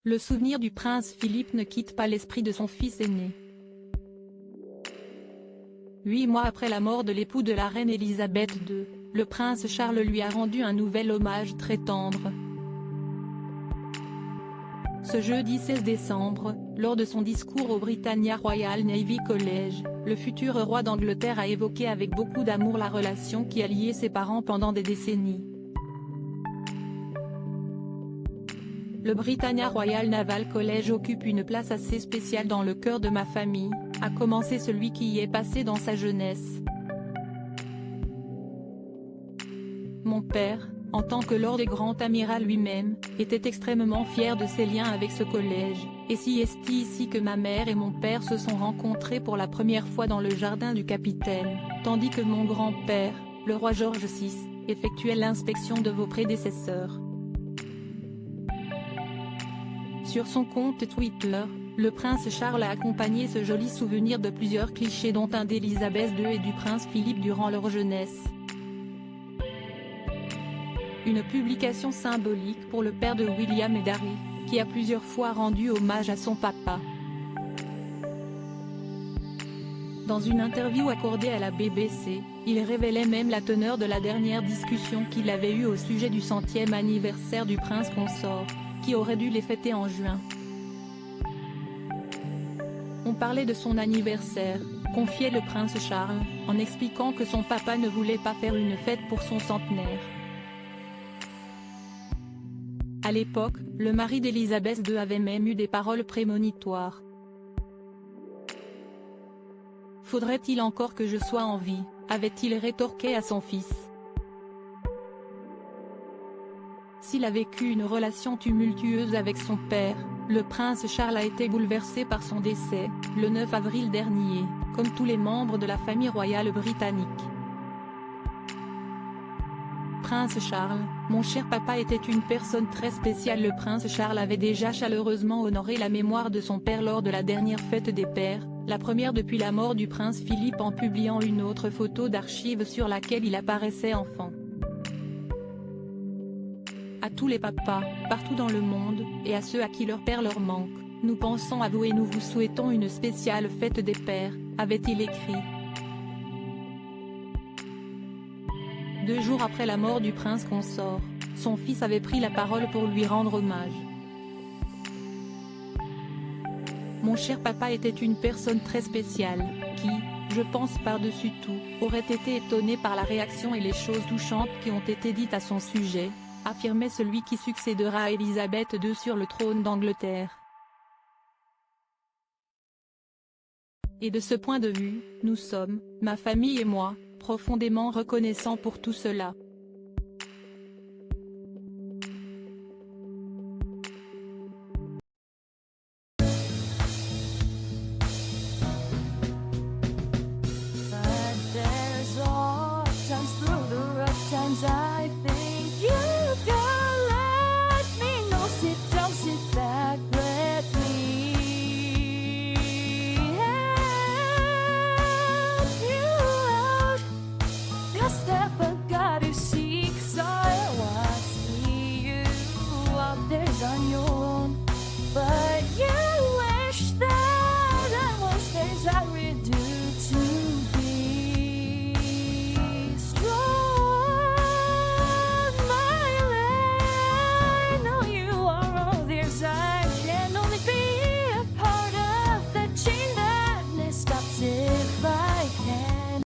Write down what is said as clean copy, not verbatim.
Le souvenir du prince Philippe ne quitte pas l'esprit de son fils aîné. 8 mois après la mort de l'époux de la reine Elisabeth II, le prince Charles lui a rendu un nouvel hommage très tendre. Ce jeudi 16 décembre, lors de son discours au Britannia Royal Navy College, le futur roi d'Angleterre a évoqué avec beaucoup d'amour la relation qui a lié ses parents pendant des décennies. Le Britannia Royal Naval College occupe une place assez spéciale dans le cœur de ma famille, a commencé celui qui y est passé dans sa jeunesse. Mon père, en tant que Lord et Grand Amiral lui-même, était extrêmement fier de ses liens avec ce collège, et c'est ici que ma mère et mon père se sont rencontrés pour la première fois dans le jardin du capitaine, tandis que mon grand-père, le roi George VI, effectuait l'inspection de vos prédécesseurs. Sur son compte Twitter, le prince Charles a accompagné ce joli souvenir de plusieurs clichés dont un d'Elisabeth II et du prince Philippe durant leur jeunesse. Une publication symbolique pour le père de William et d'Harry, qui a plusieurs fois rendu hommage à son papa. Dans une interview accordée à la BBC, il révélait même la teneur de la dernière discussion qu'il avait eue au sujet du 100e anniversaire du prince consort, qui aurait dû les fêter en juin. On parlait de son anniversaire, confiait le prince Charles, en expliquant que son papa ne voulait pas faire une fête pour son centenaire. À l'époque, le mari d'Elisabeth II avait même eu des paroles prémonitoires. « Faudrait-il encore que je sois en vie ?» avait-il rétorqué à son fils. S'il a vécu une relation tumultueuse avec son père, le prince Charles a été bouleversé par son décès, le 9 avril dernier, comme tous les membres de la famille royale britannique. Prince Charles, mon cher papa était une personne très spéciale. Le prince Charles avait déjà chaleureusement honoré la mémoire de son père lors de la dernière fête des pères, la première depuis la mort du prince Philippe, en publiant une autre photo d'archives sur laquelle il apparaissait enfant. À tous les papas, partout dans le monde, et à ceux à qui leur père leur manque, nous pensons à vous et nous vous souhaitons une spéciale fête des pères, avait-il écrit. 2 jours après la mort du prince consort, son fils avait pris la parole pour lui rendre hommage. Mon cher papa était une personne très spéciale, qui, je pense par-dessus tout, aurait été étonné par la réaction et les choses touchantes qui ont été dites à son sujet, affirmait celui qui succédera à Elisabeth II sur le trône d'Angleterre. Et de ce point de vue, nous sommes, ma famille et moi, profondément reconnaissants pour tout cela.